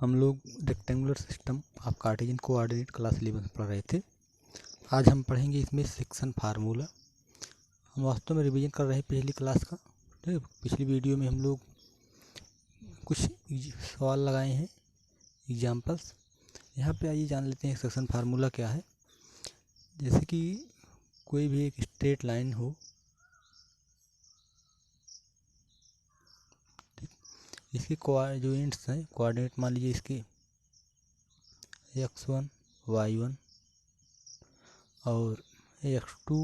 हम लोग rectangular system of Cartesian coordinate class 11 पढ़ रहे थे। आज हम पढ़ेंगे इसमें सेक्शन फार्मूला। हम वास्तव में रिवीजन कर रहे हैं पिछली क्लास का। ठीक है, पिछली वीडियो में हम लोग कुछ सवाल लगाए हैं, एग्जाम्पल्स। यहाँ पे आइए जान लेते हैं सेक्शन फार्मूला क्या है। जैसे कि कोई भी एक स्ट्रेट लाइन हो, इसके जो एंड्स हैं कोऑर्डिनेट मान लीजिए इसके x1 y1 और x2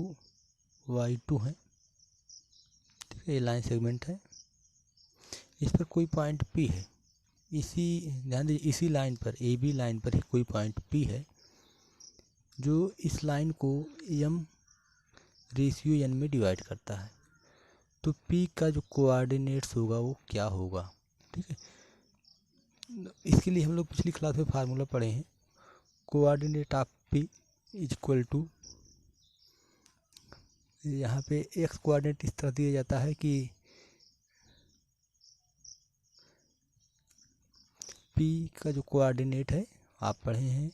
y2 है। ठीक है, ये लाइन सेगमेंट है। इस पर कोई पॉइंट P है, इसी ध्यान दीजिए इसी लाइन पर AB लाइन पर ही कोई पॉइंट P है जो इस लाइन को m/n में डिवाइड करता है। तो P का जो कोऑर्डिनेट्स होगा वो क्या होगा। ठीक है, इसके लिए हम लोग पिछली क्लास में फार्मूला पढ़े हैं। Coordinate of P is equal to, यहाँ पे x कोऑर्डिनेट इस तरह दिया जाता है कि P का जो कोऑर्डिनेट है आप पढ़े हैं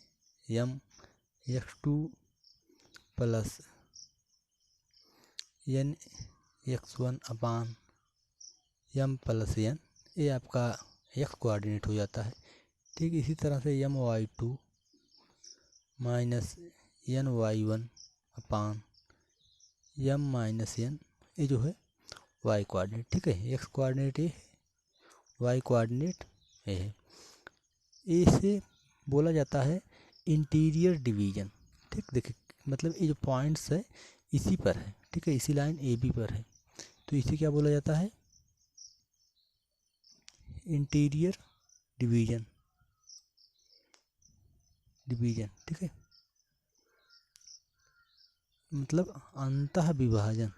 m(x2) प्लस n(x1) अपान m प्लस n, ये आपका x कोऑर्डिनेट हो जाता है। ठीक, इसी तरह से m(y2) माइनस n(y1) अपान m माइनस n, ये जो है y कोऑर्डिनेट। ठीक है, x कोऑर्डिनेट ये है, y कोऑर्डिनेट ये है। इसे बोला जाता है इंटीरियर डिवीजन। ठीक, देखिए मतलब ये जो पॉइंट्स है इसी पर है। ठीक है, इसी लाइन AB पर है, तो इसे क्या बोला जाता है, इंटीरियर डिवीजन। ठीक है, मतलब अंतः विभाजन,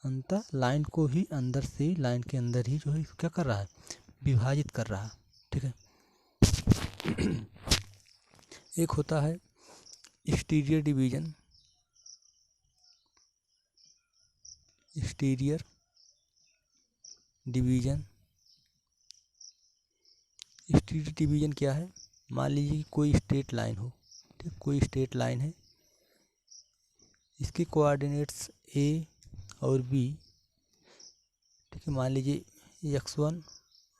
अंतः लाइन को ही अंदर से, लाइन के अंदर ही जो है क्या कर रहा है, विभाजित कर रहा है। ठीक है, एक होता है exterior division, exterior division. Exterior division क्या है, मान लीजिए कि कोई स्ट्रेट लाइन हो। ठीक, कोई स्ट्रेट लाइन है, इसके कोऑर्डिनेट्स A और B। ठीक है, मान लीजिए x1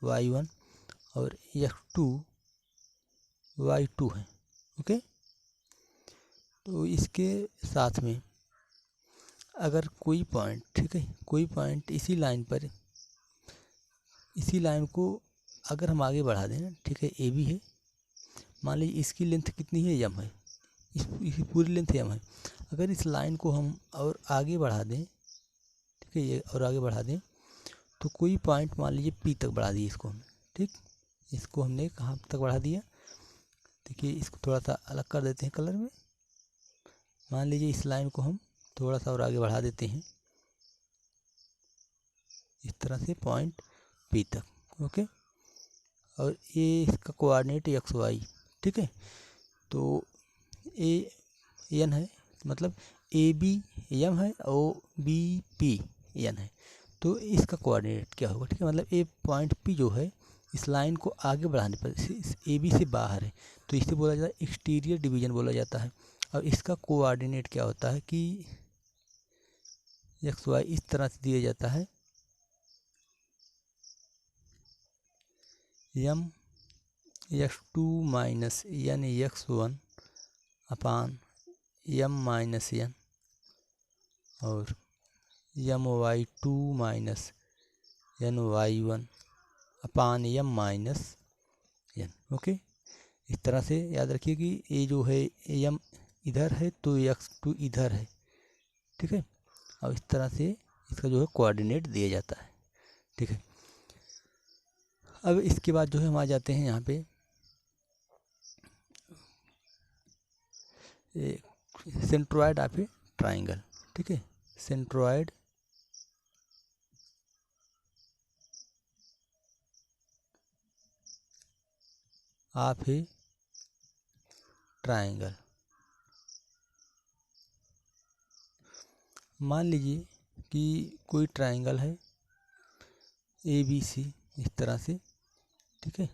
y1 और x2 y2 है। ओके, तो इसके साथ में अगर कोई पॉइंट, ठीक है, कोई पॉइंट इसी लाइन पर, इसी लाइन को अगर हम आगे बढ़ा दें, ठीक है, AB है, मान लीजिए इसकी लेंथ कितनी है, m है, इसकी पूरी लेंथ m है। अगर इस लाइन को हम और आगे बढ़ा दें, ठीक है, ये और आगे बढ़ा दें, तो कोई पॉइंट मान लीजिए P तक बढ़ा दिए इसको हमने। ठीक, इसको हमने कहाँ तक बढ़ा दिया, देखिए इसको थोड़ा सा अलग कर देते हैं कलर में। मान लीजिए इस लाइन को हम थोड़ा सा और आगे बढ़ा देते हैं इस तरह से पॉइंट P तक। ओके, और ये इसका कोऑर्डिनेट XY। ठीक है, तो A n है, मतलब AB m है और BP n है, तो इसका कोऑर्डिनेट क्या होगा। ठीक है, मतलब ये पॉइंट P जो है इस लाइन को आगे बढ़ाने पर इस AB से बाहर है, तो इसे बोला जाता है एक्सटीरियर डिवीजन बोला जाता है। और इसका कोऑर्डिनेट क्या होता है कि XY इस तरह से दिया जाता है m(x2) माइनस n(x1) अपान m माइनस n और m(y2) माइनस n(y1) अपान m माइनस n। ओके, इस तरह से याद रखिए कि ये जो है m इधर है तो x2 इधर है। ठीक है, और इस तरह से इसका जो है कोऑर्डिनेट दिया जाता है। ठीक है, अब इसके बाद जो है हम आ जाते हैं यहाँ पे सेंट्रॉयड ऑफ ए ट्राइंगल। ठीक है, सेंट्रॉयड ऑफ ए ट्राइंगल। मान लीजिए कि कोई ट्राइंगल है ABC इस तरह से। ठीक है,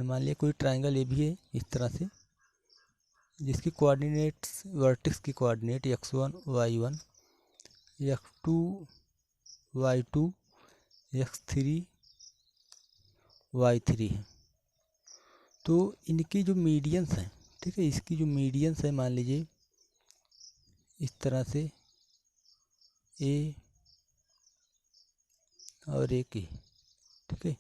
मान लिया कोई ट्रायंगल ए भी है इस तरह से, जिसकी कोऑर्डिनेट्स वर्टेक्स की coordinate x1 y1 x2 y2 x3 y3 है। तो इनकी जो मीडियंस हैं, ठीक है, इसकी जो मीडियंस है मान लीजिए इस तरह से ए और ए की, ठीक है,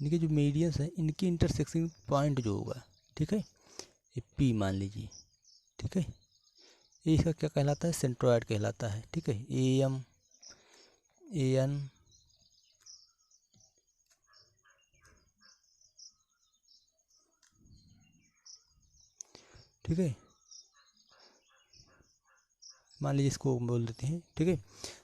इनके जो मीडियंस हैं इनकी इंटरसेक्शन पॉइंट जो होगा, ठीक है, ये पी मान लीजिए, ठीक है, ये इसका क्या कहलाता है, सेंट्रोइड कहलाता है, ठीक है, ए एम ए एन ठीक है, मान लीजिए इसको बोल देते हैं, ठीक है।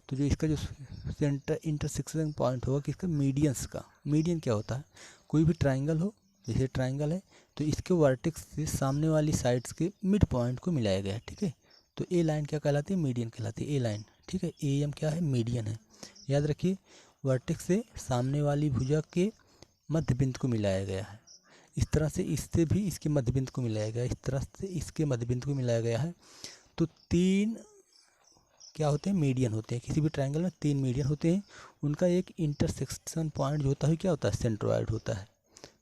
तो जो इसका जो सेंटर इंटरसेक्शन पॉइंट होगा किसका, मीडियंस का। मीडियन क्या होता है, कोई भी ट्रायंगल हो, जैसे ट्रायंगल है तो इसके वर्टेक्स से सामने वाली साइड्स के मिड पॉइंट को मिलाया गया है, ठीक है। तो ए लाइन क्या कहलाती है, मीडियन कहलाती है, ए लाइन, ठीक है। ए एम क्या है, मीडियन है। याद रखिए वर्टेक्स से सामने वाली भुजा के मध्य बिंदु को मिलाया गया है। इस तरह से इससे भी इसके मध्य बिंदु को मिलाया गया है, इस तरह से इसके मध्य बिंदु को मिलाया गया है। तो तीन क्या होते हैं, मीडियन होते हैं। किसी भी ट्रायंगल में तीन मीडियन होते हैं, उनका एक इंटरसेक्शन पॉइंट जो होता है क्या होता है, सेंट्रोइड होता है,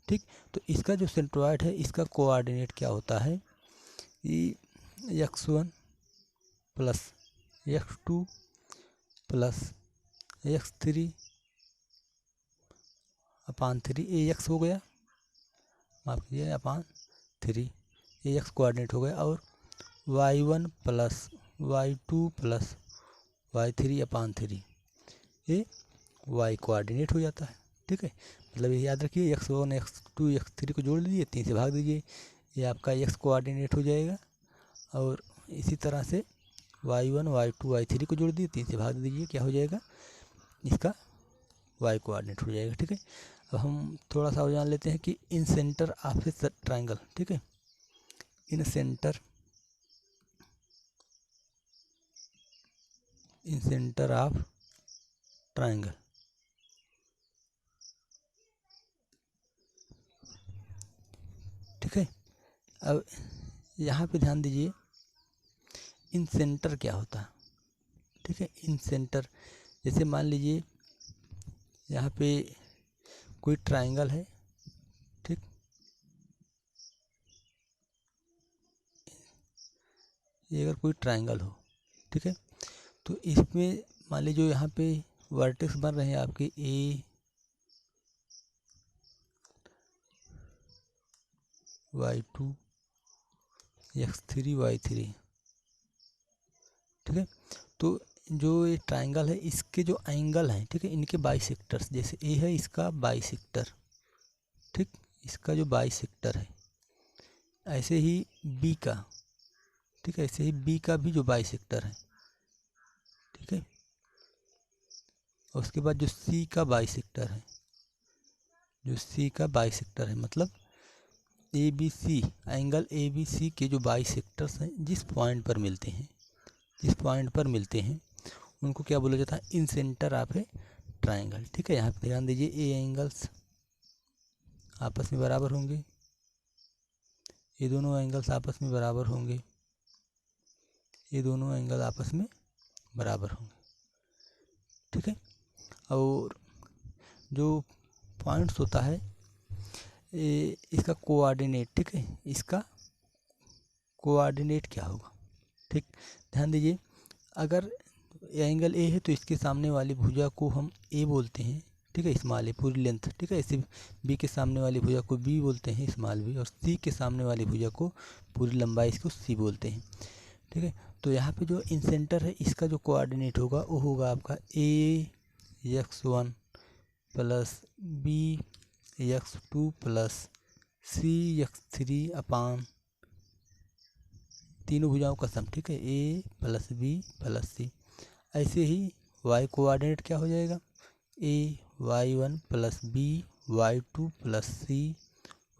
ठीक। तो इसका जो सेंट्रोइड है इसका कोऑर्डिनेट क्या होता है, x1 plus x2 plus x3 अपान 3 ax हो गया, माफ कीजिए अपान 3 ax कोऑर्डिनेट हो गया, और y1 plus y2 plus y3 अपान 3 ये y कोऑर्डिनेट हो जाता है, ठीक है। मतलब ये याद रखिए x1 x2 x3 को जोड़ लीजिए, 3 से भाग दीजिए, ये आपका x कोऑर्डिनेट हो जाएगा। और इसी तरह से y1 y2 y3 को जोड़ दीजिए, 3 से भाग दीजिए, क्या हो जाएगा, इसका y कोऑर्डिनेट हो जाएगा, ठीक है। अब हम थोड़ा सा और जान लेते हैं कि इन सेंटर ऑफ ए ट्रायंगल, ठीक है, इन सेंटर ऑफ ट्रायंगल, ठीक है। अब यहाँ पे ध्यान दीजिए इन सेंटर क्या होता है, ठीक है। इन सेंटर जैसे मान लीजिए यहाँ पे कोई ट्रायंगल है, ठीक, ये अगर कोई ट्रायंगल हो, ठीक है, तो इसमें मान लीजिए जो यहाँ पे वर्टेक्स बन रहे हैं आपके ए y2 x3 y3, ठीक है। तो जो ये ट्रायंगल है इसके जो एंगल हैं, ठीक है, इनके बाइसेक्टर्स, जैसे ए है इसका बाइसेक्टर, ठीक, इसका जो बाइसेक्टर है, ऐसे ही बी का, ठीक है, ऐसे ही बी का भी जो बाइसेक्टर है, ठीक है। और उसके बाद जो सी का बाइसेक्टर है, जो सी का बाइसेक्टर है, मतलब A B C, angle A B C के जो बाइसेक्टर्स हैं जिस पॉइंट पर मिलते हैं, जिस पॉइंट पर मिलते हैं उनको क्या बोला जाता है, इन सेंटर ऑफ ए ट्रायंगल, ठीक है। यहाँ पे ध्यान दीजिए ए एंगल्स आपस में बराबर होंगे, ये दोनों एंगल्स आपस में बराबर होंगे, ये दोनों एंगल आपस में बराबर होंगे, ठीक है। और जो पॉइंट्स होता है इसका कोऑर्डिनेट, ठीक है, इसका कोऑर्डिनेट क्या होगा, ठीक। ध्यान दीजिए अगर एंगल ए है तो इसके सामने वाली भुजा को हम ए बोलते हैं, ठीक है, स्मॉल ए पूरी लेंथ, ठीक है। इसे बी के सामने वाली भुजा को बी बोलते हैं, स्मॉल बी, और सी के सामने वाली भुजा को पूरी लंबाई इसको सी बोलते हैं, ठीक है। तो यहाँ पे जो इन सेंटर है इसका जो कोऑर्डिनेट होगा वो होगा आपका A x1 plus B x2 plus C x3 upon तीनों भुजाओं का सम, ठीक है, A plus B plus C. ऐसे ही y कोऑर्डिनेट क्या हो जाएगा, A y1 plus B y2 plus C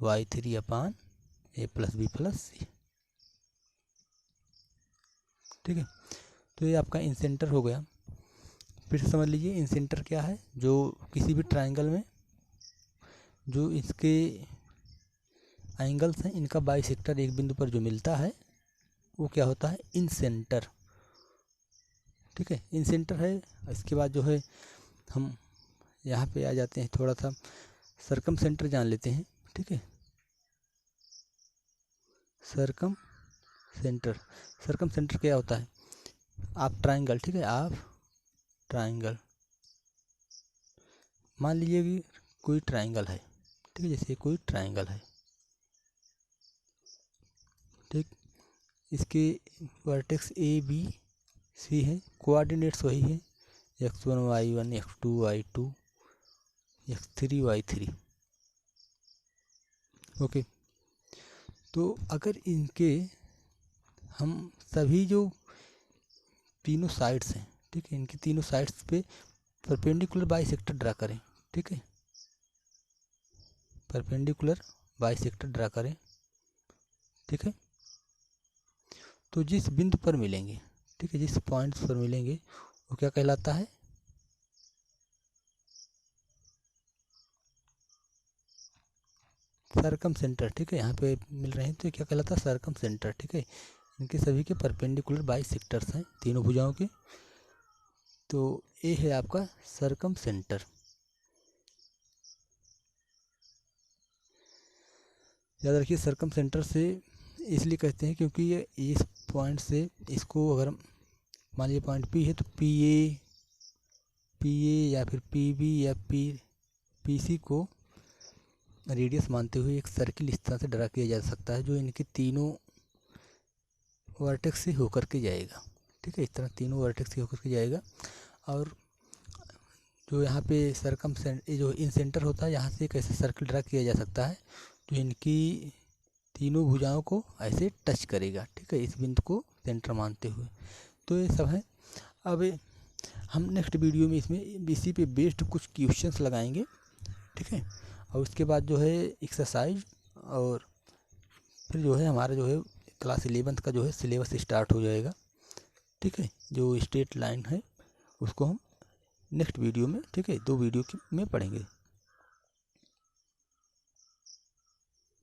y3 upon A plus B plus C, ठीक है। तो ये आपका इन सेंटर हो गया। फिर से समझ लीजिए इन सेंटर क्या है, जो किसी भी ट्रायंगल में जो इसके एंगल्स हैं इनका बाइसेक्टर एक बिंदु पर जो मिलता है वो क्या होता है, इन सेंटर। ठीक है, इन सेंटर है। इसके बाद जो है हम यहाँ पे आ जाते हैं, थोड़ा सा सर्कम सेंटर जान लेते हैं। ठीक है, सर्कम सेंटर क्या होता है, आप ट्राइंगल, ठीक है, आप ट्राइंगल मान लीजिए कि कोई ट्राइंगल है, ठीक है, जैसे कोई ट्राइंगल है, ठीक, इसके वर्टेक्स ए बी सी है, कोऑर्डिनेट्स वही है, x1 y1 x2 y2 x3 y3। Okay, तो अगर इनके हम सभी जो तीनों साइड्स हैं, ठीक है, इनकी तीनों साइड्स पे परपेंडिकुलर बाइसेक्टर ड्रा करें। ठीक है, परपेंडिकुलर बाइसेक्टर ड्रा करें। ठीक है, तो जिस बिंदु पर मिलेंगे, ठीक है, जिस पॉइंट्स पर मिलेंगे वो क्या कहलाता है, सर्कम सेंटर। ठीक है, यहाँ पे मिल रहे हैं तो क्या कहलाता है, सर्कम सेंटर। ठीक है, इनके सभी के परपेंडिकुलर बाइसेक्टर्स हैं तीनों भुजाओं के। तो ये है आपका सर्कम सेंटर। याद रखिए, सर्कम सेंटर से इसलिए कहते हैं क्योंकि ये इस पॉइंट से इसको अगर मान लीजिए पॉइंट पी है तो पी ए या फिर पी बी या पी सी को रेडियस मानते हुए एक सर्किल इस तरह से ड्रा किया जा सकता है जो इनके तीनों वर्टेक्स से होकर के जाएगा। ठीक है, इस तरह तीनों वर्टेक्स से होकर के जाएगा। और जो यहाँ पे जो इन सेंटर होता है, यहाँ से एक ऐसा सर्किल ड्रा किया जा सकता है जो इनकी तीनों भुजाओं को ऐसे टच करेगा। ठीक है, इस बिंदु को सेंटर मानते हुए। तो ये सब है। अब हम नेक्स्ट वीडियो में इसमें इसी पे बेस्ड कुछ क्वेश्चंस लगाएंगे। ठीक है, और उसके बाद जो है एक्सरसाइज, और फिर जो है हमारा जो है क्लास 11th का जो है सिलेबस स्टार्ट हो जाएगा। ठीक है, जो स्ट्रेट लाइन है उसको हम नेक्स्ट वीडियो में, ठीक है, 2 वीडियो में पढ़ेंगे।